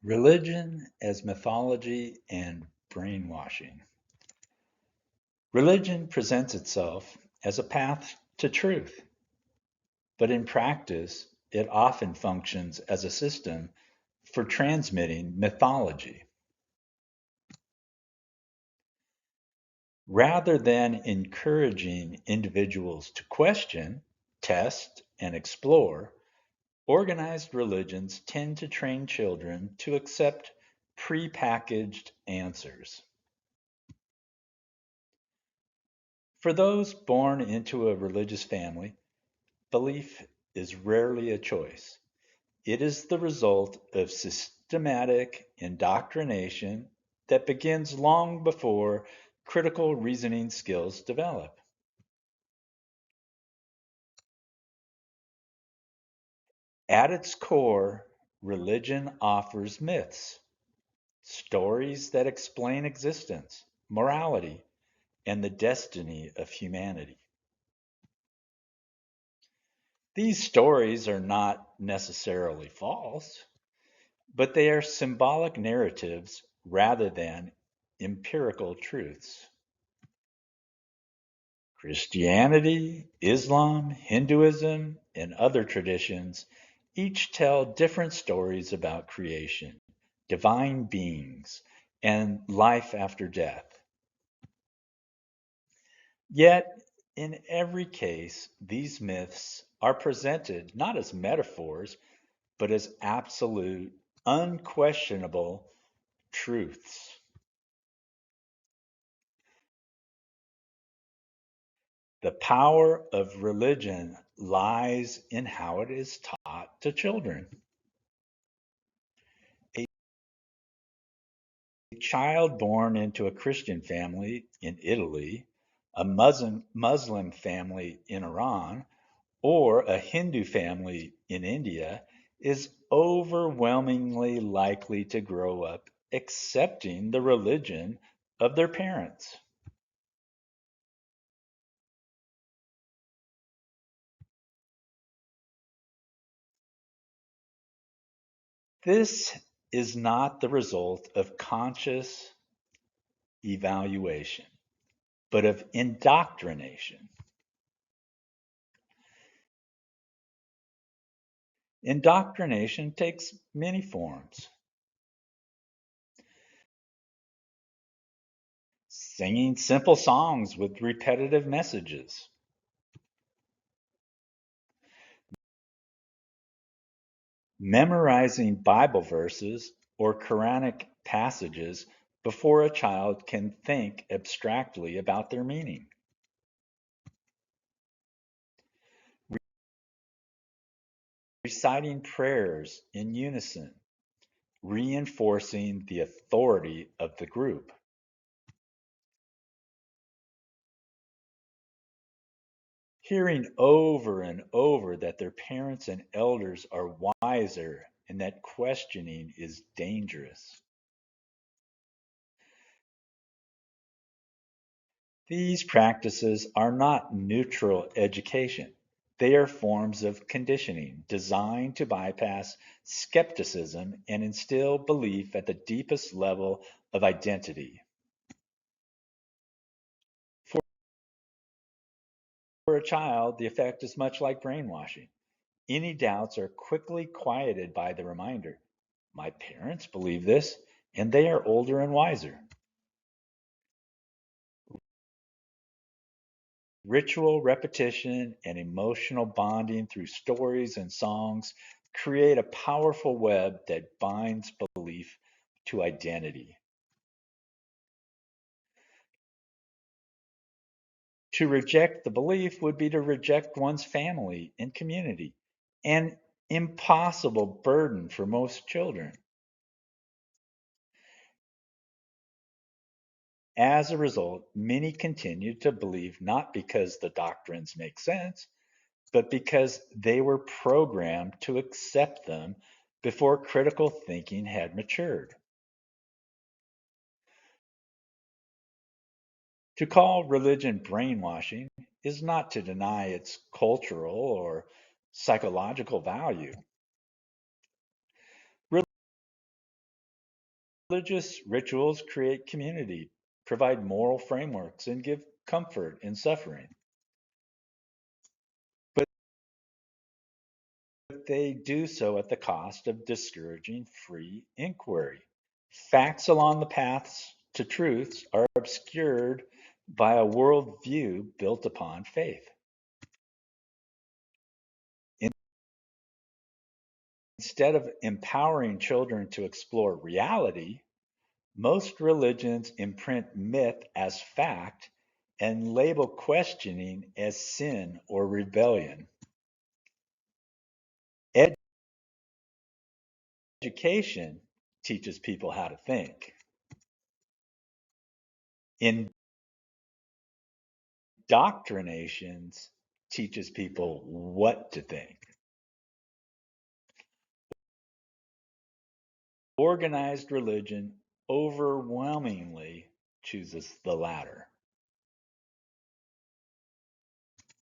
Religion as mythology and brainwashing. Religion presents itself as a path to truth, but in practice, it often functions as a system for transmitting mythology. Rather than encouraging individuals to question, test, and explore, organized religions tend to train children to accept prepackaged answers. For those born into a religious family, belief is rarely a choice. It is the result of systematic indoctrination that begins long before critical reasoning skills develop. At its core, religion offers myths, stories that explain existence, morality, and the destiny of humanity. These stories are not necessarily false, but they are symbolic narratives rather than empirical truths. Christianity, Islam, Hinduism, and other traditions each tell different stories about creation, divine beings, and life after death. Yet, in every case, these myths are presented not as metaphors, but as absolute, unquestionable truths. The power of religion lies in how it is taught to children. A child born into a Christian family in Italy, a Muslim family in Iran, or a Hindu family in India is overwhelmingly likely to grow up accepting the religion of their parents. This is not the result of conscious evaluation, but of indoctrination. Indoctrination takes many forms. Singing simple songs with repetitive messages, memorizing Bible verses or Quranic passages before a child can think abstractly about their meaning, reciting prayers in unison, reinforcing the authority of the group, hearing over and over that their parents and elders are wiser and that questioning is dangerous. These practices are not neutral education. They are forms of conditioning designed to bypass skepticism and instill belief at the deepest level of identity. For a child, the effect is much like brainwashing. Any doubts are quickly quieted by the reminder my parents believe this, and they are older and wiser. Ritual repetition and emotional bonding through stories and songs create a powerful web that binds belief to identity. To reject the belief would be to reject one's family and community, an impossible burden for most children. As a result, many continue to believe not because the doctrines make sense, but because they were programmed to accept them before critical thinking had matured. To call religion brainwashing is not to deny its cultural or psychological value. Religious rituals create community, provide moral frameworks, and give comfort in suffering. But they do so at the cost of discouraging free inquiry. Facts along the paths to truths are obscured by a worldview built upon faith. Instead of empowering children to explore reality, most religions imprint myth as fact and label questioning as sin or rebellion. Education teaches people how to think. Indoctrinations teaches people what to think. Organized religion overwhelmingly chooses the latter.